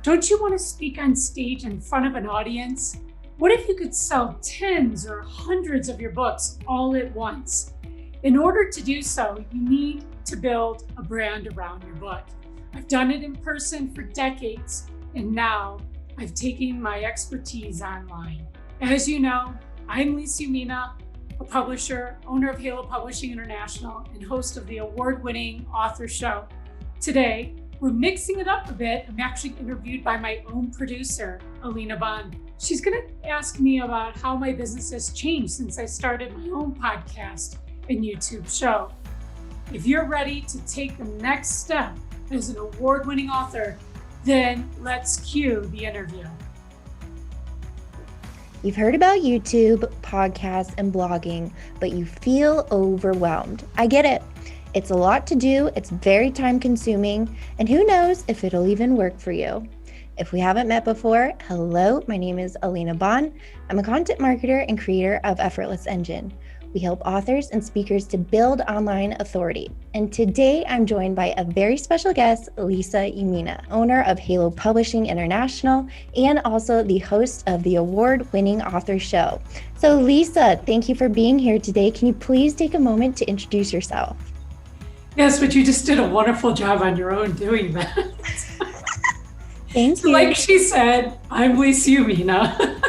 Don't you want to speak on stage in front of an audience? What if you could sell tens or hundreds of your books all at once? In order to do so, you need to build a brand around your book. I've done it in person for decades, and now I've taken my expertise online. As you know, I'm Alina, a publisher, owner of Halo Publishing International, and host of the award-winning author show. Today, we're mixing it up a bit. I'm actually interviewed by my own producer, Alina Bonn. She's gonna ask me about how my business has changed since I started my own podcast and YouTube show. If you're ready to take the next step as an award-winning author, then let's cue the interview. You've heard about YouTube, podcasts, and blogging, but you feel overwhelmed. I get it. It's a lot to do, it's very time consuming, and who knows if it'll even work for you. If we haven't met before, hello, my name is Alina Bonn. I'm a content marketer and creator of Effortless Engine. We help authors and speakers to build online authority. And today I'm joined by a very special guest, Lisa Yamina, owner of Halo Publishing International, and also the host of the award-winning author show. So Lisa, thank you for being here today. Can you please take a moment to introduce yourself? Yes, but you just did a wonderful job on your own doing that. Thank you. Like she said, I'm Lisa Yamina.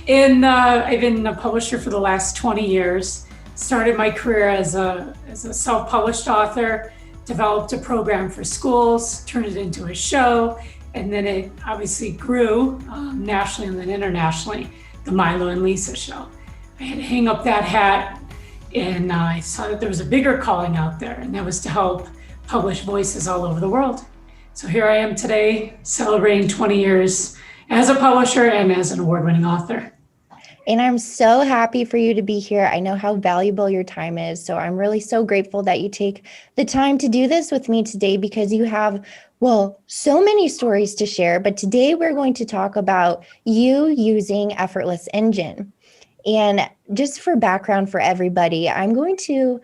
And I've been a publisher for the last 20 years. Started my career as a self-published author, developed a program for schools, turned it into a show, and then it obviously grew nationally and then internationally, the Milo and Lisa show. I had to hang up that hat, and I saw that there was a bigger calling out there, and that was to help publish voices all over the world. So here I am today, celebrating 20 years as a publisher and as an award-winning author. And I'm so happy for you to be here. I know how valuable your time is. So I'm really so grateful that you take the time to do this with me today because you have, so many stories to share. But today we're going to talk about you using Effortless Engine. And just for background for everybody, I'm going to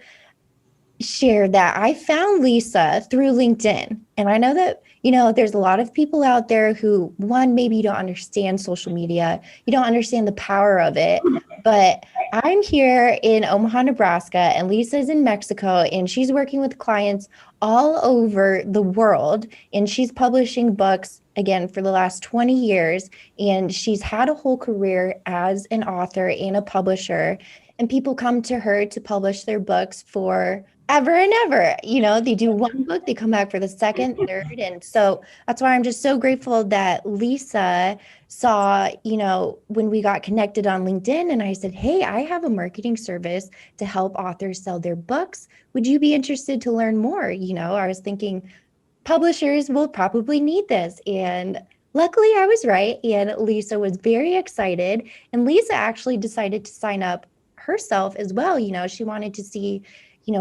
share that I found Lisa through LinkedIn. And I know that, there's a lot of people out there who, one, maybe you don't understand social media, you don't understand the power of it, but I'm here in Omaha, Nebraska, and Lisa's in Mexico, and she's working with clients all over the world, and she's publishing books, again, for the last 20 years, and she's had a whole career as an author and a publisher, and people come to her to publish their books for ever and ever. They do one book, they come back for the second, third. And so that's why I'm just so grateful that Lisa saw, when we got connected on LinkedIn, and I said, hey, I have a marketing service to help authors sell their books. Would you be interested to learn more? I was thinking publishers will probably need this. And luckily I was right. And Lisa was very excited. And Lisa actually decided to sign up herself as well. She wanted to see,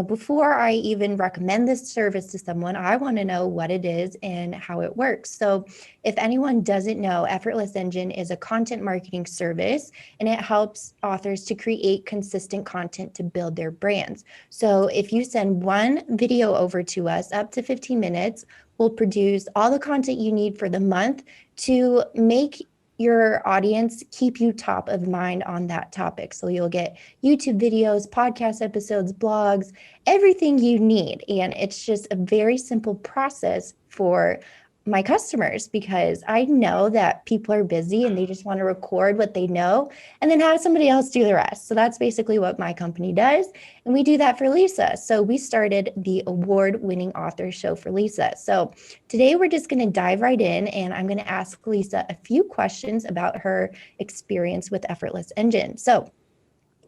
before I even recommend this service to someone, I want to know what it is and how it works. So if anyone doesn't know, Effortless Engine is a content marketing service, and it helps authors to create consistent content to build their brands. So if you send one video over to us, up to 15 minutes, we'll produce all the content you need for the month to make your audience keep you top of mind on that topic. So you'll get YouTube videos, podcast episodes, blogs, everything you need. And it's just a very simple process for my customers because I know that people are busy and they just want to record what they know and then have somebody else do the rest. So that's basically what my company does. And we do that for Lisa. So we started the award-winning author show for Lisa. So today we're just going to dive right in, and I'm going to ask Lisa a few questions about her experience with Effortless Engine. So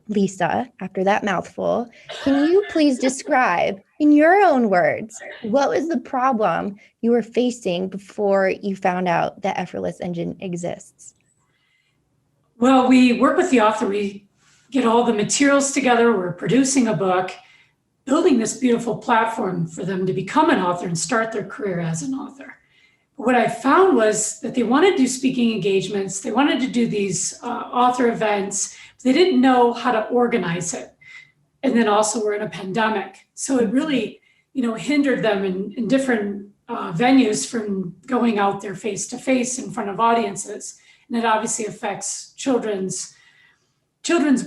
Lisa, after that mouthful, can you please describe in your own words, what was the problem you were facing before you found out that Effortless Engine exists? Well, we work with the author. We get all the materials together. We're producing a book, building this beautiful platform for them to become an author and start their career as an author. But what I found was that they wanted to do speaking engagements. They wanted to do these author events. They didn't know how to organize it. And then also we're in a pandemic. So it really, hindered them in different venues from going out there face to face in front of audiences. And it obviously affects children's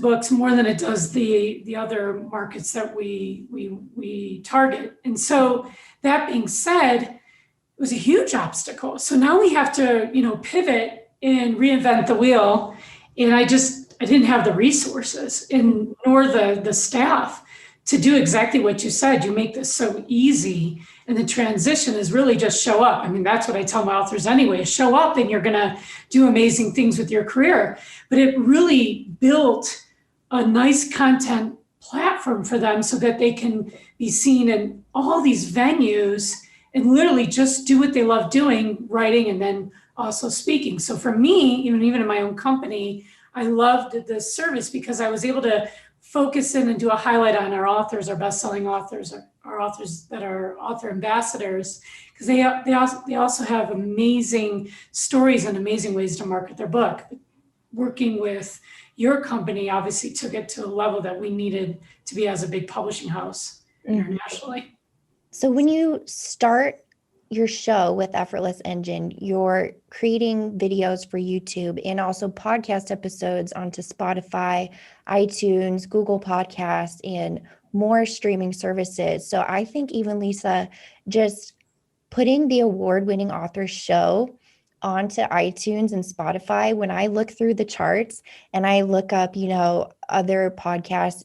books more than it does the other markets that we target. And so that being said, it was a huge obstacle. So now we have to, pivot and reinvent the wheel. And I didn't have the resources and nor the staff to do exactly what you said. You make this so easy. And the transition is really just show up. I mean, that's what I tell my authors anyway, show up and you're going to do amazing things with your career. But it really built a nice content platform for them so that they can be seen in all these venues and literally just do what they love doing, writing and then also speaking. So for me, even in my own company, I loved this service because I was able to focus in and do a highlight on our authors, our best-selling authors, our authors that are author ambassadors, because they also have amazing stories and amazing ways to market their book. Working with your company obviously took it to a level that we needed to be as a big publishing house internationally. So when you start your show with Effortless Engine, you're creating videos for YouTube and also podcast episodes onto Spotify, iTunes, Google Podcasts, and more streaming services. So I think even Lisa, just putting the award-winning author show onto iTunes and Spotify, when I look through the charts and I look up, other podcasts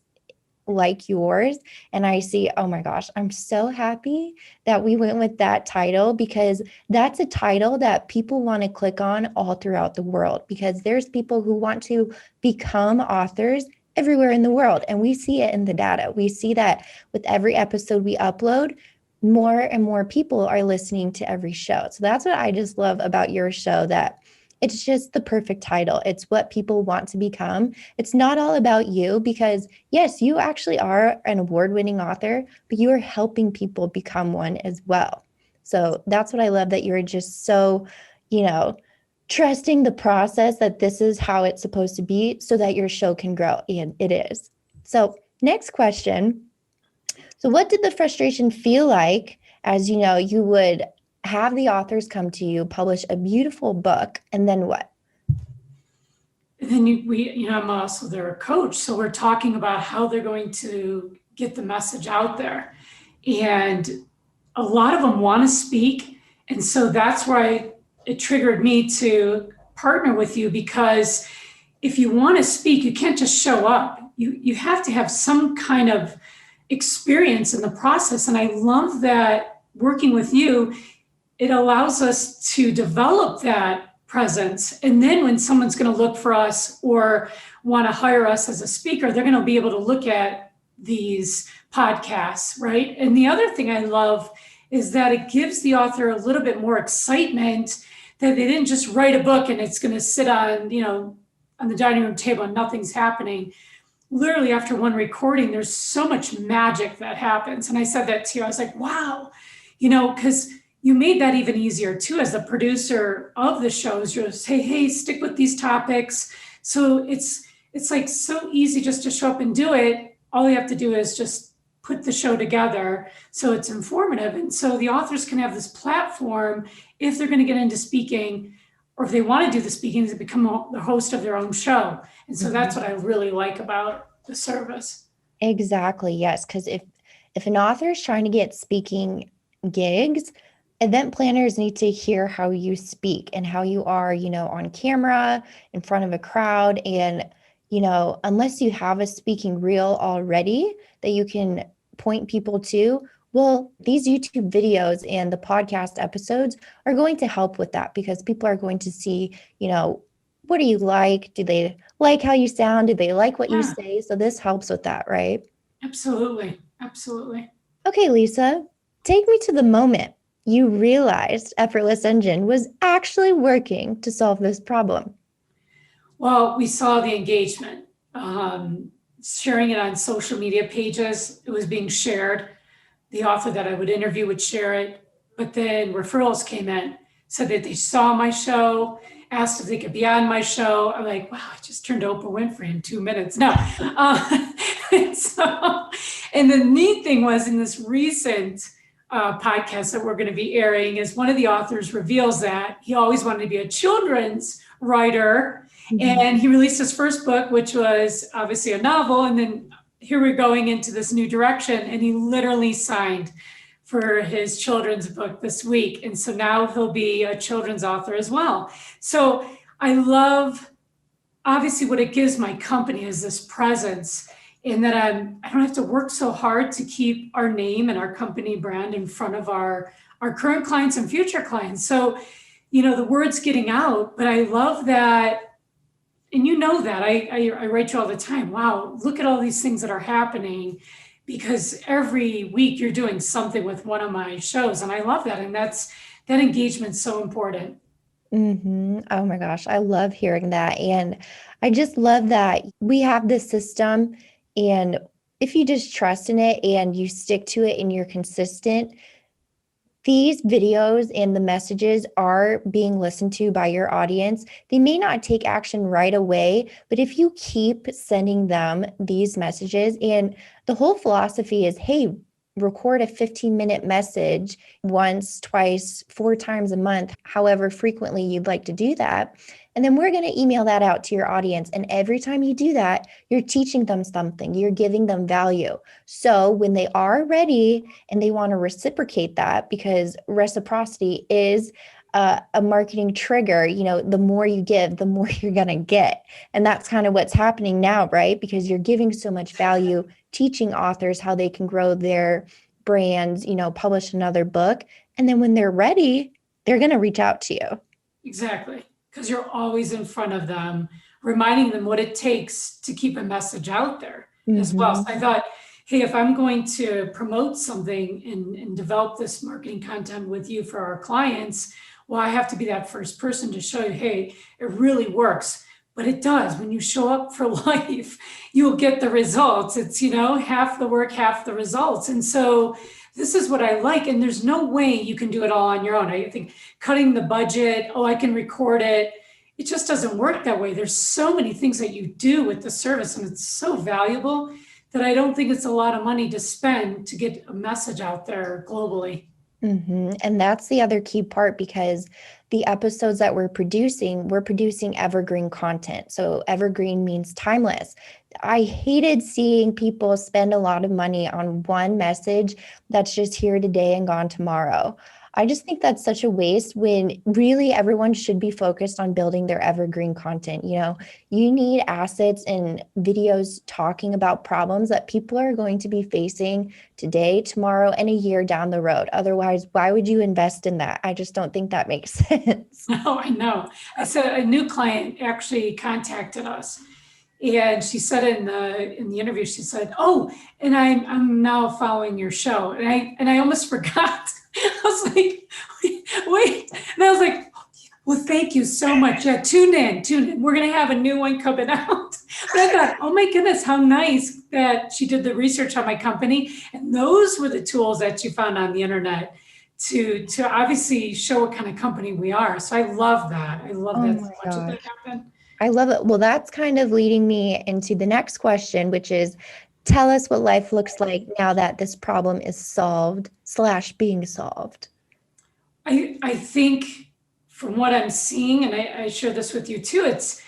like yours, and I see, oh my gosh, I'm so happy that we went with that title, because that's a title that people want to click on all throughout the world, because there's people who want to become authors everywhere in the world. And we see it in the data. We see that with every episode we upload, more and more people are listening to every show. So that's what I just love about your show, that it's just the perfect title. It's what people want to become. It's not all about you, because yes, you actually are an award-winning author, but you are helping people become one as well. So that's what I love, that you're just so, trusting the process, that this is how it's supposed to be so that your show can grow. And it is. So next question. So what did the frustration feel like as, you would have the authors come to you, publish a beautiful book, and then what? And then I'm also their coach. So we're talking about how they're going to get the message out there. And a lot of them want to speak. And so that's why it triggered me to partner with you, because if you want to speak, you can't just show up. You have to have some kind of experience in the process. And I love that working with you, it allows us to develop that presence. And then when someone's going to look for us or want to hire us as a speaker, they're going to be able to look at these podcasts, right? And the other thing I love is that it gives the author a little bit more excitement, that they didn't just write a book and it's going to sit on the dining room table and nothing's happening. Literally after one recording, there's so much magic that happens. And I said that to you. I was like, wow, because you made that even easier too, as the producer of the shows. You'll say, hey, stick with these topics. So it's like so easy just to show up and do it. All you have to do is just put the show together so it's informative. And so the authors can have this platform if they're going to get into speaking, or if they want to do the speaking, to become the host of their own show. And so that's what I really like about the service. Exactly. Yes. Because if an author is trying to get speaking gigs, event planners need to hear how you speak and how you are, on camera, in front of a crowd. And, unless you have a speaking reel already that you can point people to, well, these YouTube videos and the podcast episodes are going to help with that, because people are going to see, what do you like? Do they like how you sound? Do they like what you say? So this helps with that, right? Absolutely. Absolutely. Okay, Lisa, take me to the moment you realized Effortless Engine was actually working to solve this problem. Well, we saw the engagement, sharing it on social media pages. It was being shared. The author that I would interview would share it, but then referrals came in, said that they saw my show, asked if they could be on my show. I'm like, wow, I just turned Oprah Winfrey in 2 minutes. No. And the neat thing was, in this recent podcast that we're going to be airing is one of the authors reveals that he always wanted to be a children's writer. Mhm. And he released his first book, which was obviously a novel. And then here we're going into this new direction. And he literally signed for his children's book this week. And so now he'll be a children's author as well. So I love, obviously, what it gives my company is this presence in that I don't have to work so hard to keep our name and our company brand in front of our current clients and future clients. So, the word's getting out, but I love that. And that I write you all the time. Wow, look at all these things that are happening, because every week you're doing something with one of my shows. And I love that. And that engagement's so important. Oh my gosh, I love hearing that. And I just love that we have this system. And if you just trust in it and you stick to it and you're consistent, these videos and the messages are being listened to by your audience. They may not take action right away, but if you keep sending them these messages, and the whole philosophy is, hey, record a 15-minute message once, twice, 4 times a month, however frequently you'd like to do that. And then we're going to email that out to your audience. And every time you do that, you're teaching them something, you're giving them value. So when they are ready and they want to reciprocate that, because reciprocity is a marketing trigger, the more you give, the more you're going to get. And that's kind of what's happening now, right? Because you're giving so much value, teaching authors how they can grow their brands, publish another book. And then when they're ready, they're going to reach out to you. Exactly. Because you're always in front of them, reminding them what it takes to keep a message out there as well. So I thought, hey, if I'm going to promote something and develop this marketing content with you for our clients, well, I have to be that first person to show you, hey, it really works. But it does. When you show up for life, you'll get the results. It's, half the work, half the results. And so this is what I like. And there's no way you can do it all on your own. I think cutting the budget, I can record it. It just doesn't work that way. There's so many things that you do with the service, and it's so valuable that I don't think it's a lot of money to spend to get a message out there globally. And that's the other key part, because the episodes that we're producing evergreen content. So evergreen means timeless. I hated seeing people spend a lot of money on one message that's just here today and gone tomorrow. I just think that's such a waste, when really everyone should be focused on building their evergreen content. You need assets and videos talking about problems that people are going to be facing today, tomorrow, and a year down the road. Otherwise, why would you invest in that? I just don't think that makes sense. No, I know. I said a new client actually contacted us, and she said in the interview, she said, "Oh, and I'm now following your show," and I almost forgot. I was like, wait, and I was like, well, thank you so much. Yeah, tune in. We're gonna have a new one coming out. But I thought, oh my goodness, how nice that she did the research on my company, and those were the tools that you found on the internet to obviously show what kind of company we are. So I love that. I love that so much that happened. I love it. Well, that's kind of leading me into the next question, which is, tell us what life looks like now that this problem is solved / being solved. I think from what I'm seeing, and I share this with you too, it's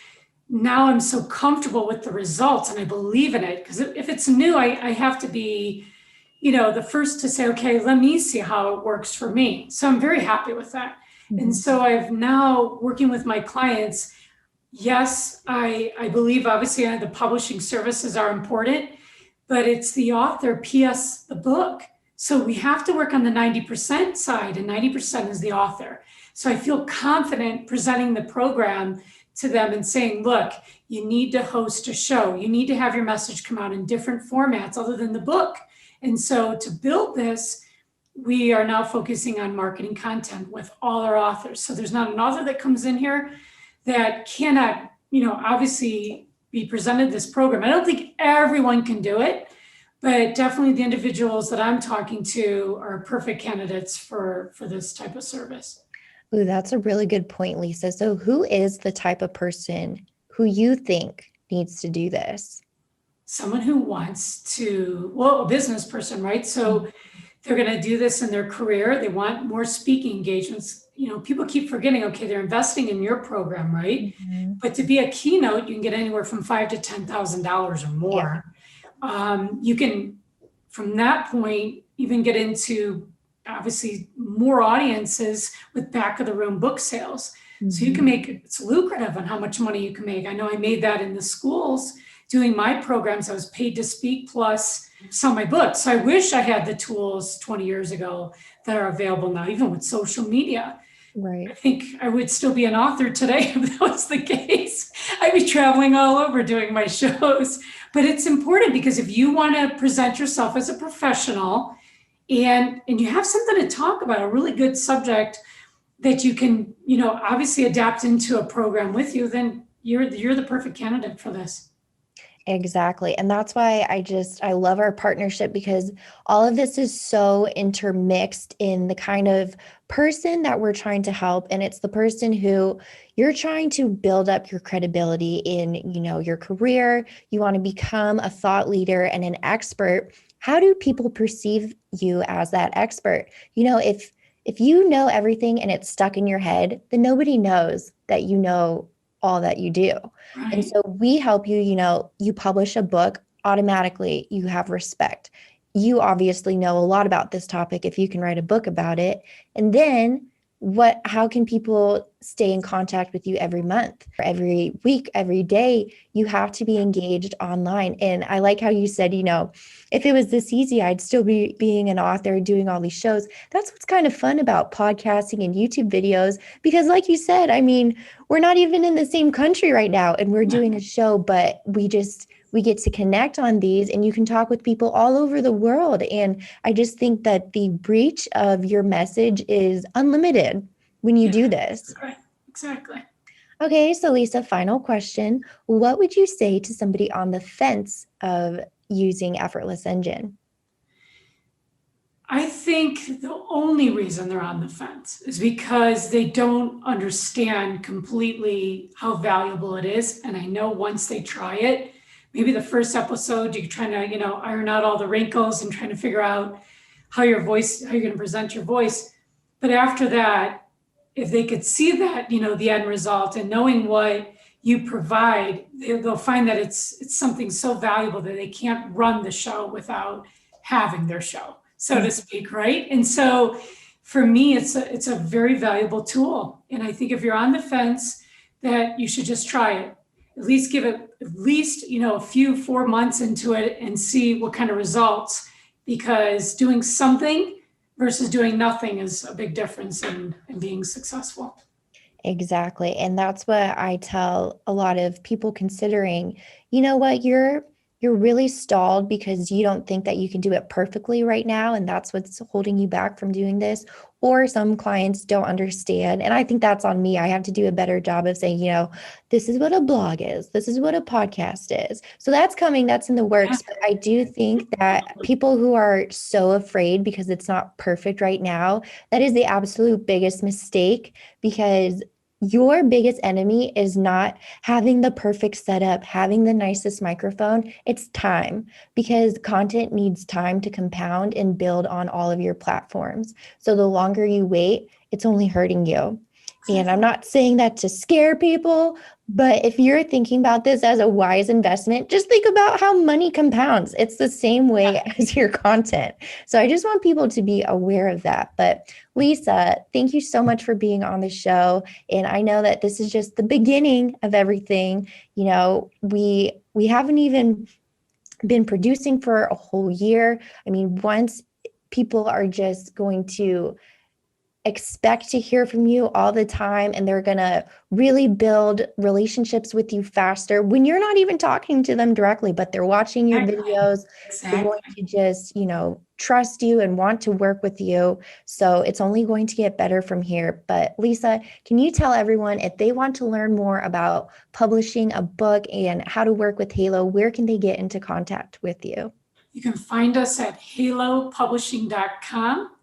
now I'm so comfortable with the results and I believe in it. Because if it's new, I have to be, the first to say, okay, let me see how it works for me. So I'm very happy with that. And so I've now working with my clients. Yes, I believe obviously the publishing services are important, but it's the author, PS the book. So we have to work on the 90% side, and 90% is the author. So I feel confident presenting the program to them and saying, look, you need to host a show. You need to have your message come out in different formats other than the book. And so to build this, we are now focusing on marketing content with all our authors. So there's not an author that comes in here that cannot, obviously be presented this program. I don't think everyone can do it, but definitely the individuals that I'm talking to are perfect candidates for this type of service. Ooh, that's a really good point, Lisa. So who is the type of person who you think needs to do this? Someone who wants to, a business person, right? So they're going to do this in their career. They want more speaking engagements. People keep forgetting, okay, they're investing in your program, right? Mhm. But to be a keynote, you can get anywhere from $5,000 to $10,000 or Yeah, more. You can, from that point, even get into obviously more audiences with back of the room book sales. So you can mhm. make it's lucrative on how much money you can make. I know I made that in the schools doing my programs. I was paid to speak plus sell my books. So I wish I had the tools 20 years ago that are available now, even with social media. I Right. think I would still be an author today if that was the case. I'd be traveling all over doing my shows. But it's important because if you want to present yourself as a professional and you have something to talk about, a really good subject that you can, obviously adapt into a program with you, then you're the perfect candidate for this. Exactly. And that's why I love our partnership because all of this is so intermixed in the kind of person that we're trying to help. And it's the person who you're trying to build up your credibility in, your career. You want to become a thought leader and an expert. How do people perceive you as that expert? If you know everything and it's stuck in your head, then nobody knows that you know all that you do. And Right. so we help you, you publish a book, automatically you have respect. You obviously know a lot about this topic if you can write a book about it. And then how can people stay in contact with you every month, every week, every day? You have to be engaged online. And I like how you said, if it was this easy, I'd still be being an author, doing all these shows. That's what's kind of fun about podcasting and YouTube videos, because like you said, I mean, we're not even in the same country right now and we're doing a show, but we get to connect on these and you can talk with people all over the world. And I just think that the reach of your message is unlimited when you Yeah. do this. Right. Exactly. Okay, so Lisa, final question. What would you say to somebody on the fence of using Effortless Engine? I think the only reason they're on the fence is because they don't understand completely how valuable it is. And I know once they try it, maybe the first episode, you're trying to, iron out all the wrinkles and trying to figure out how you're going to present your voice. But after that, if they could see that, the end result and knowing what you provide, they'll find that it's something so valuable that they can't run the show without having their show, so to speak, right? And so for me, it's a very valuable tool. And I think if you're on the fence, that you should just try it. At least give it at least, a few 4 months into it and see what kind of results, because doing something versus doing nothing is a big difference in being successful. Exactly. And that's what I tell a lot of people considering, you know what, you're really stalled because you don't think that you can do it perfectly right now and that's what's holding you back from doing this. Or some clients don't understand. And I think that's on me. I have to do a better job of saying, this is what a blog is. This is what a podcast is. So that's coming, that's in the Yeah. works. But I do think that people who are so afraid because it's not perfect right now, that is the absolute biggest mistake, because your biggest enemy is not having the perfect setup, having the nicest microphone. It's time, because content needs time to compound and build on all of your platforms. So the longer you wait, it's only hurting you. And I'm not saying that to scare people, but if you're thinking about this as a wise investment, just think about how money compounds. It's the same way as your content. So I just want people to be aware of that. But Lisa, thank you so much for being on the show. And I know that this is just the beginning of everything. We haven't even been producing for a whole year. I mean, once people are just going to expect to hear from you all the time and they're going to really build relationships with you faster when you're not even talking to them directly, but they're watching your videos. They're going to just, trust you and want to work with you. So it's only going to get better from here. But Lisa, can you tell everyone, if they want to learn more about publishing a book and how to work with Halo, where can they get into contact with you? You can find us at halopublishing.com.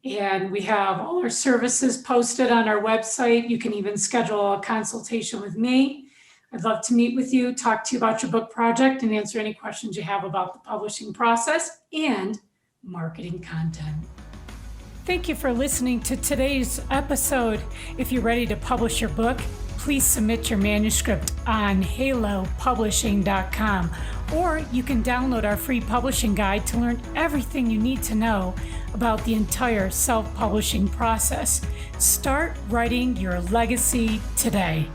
And we have all our services posted on our website. You can even schedule a consultation with me. I'd love to meet with you, talk to you about your book project, and answer any questions you have about the publishing process. And marketing content. Thank you for listening to today's episode. If you're ready to publish your book, please submit your manuscript on halopublishing.com, or you can download our free publishing guide to learn everything you need to know about the entire self-publishing process. Start writing your legacy today.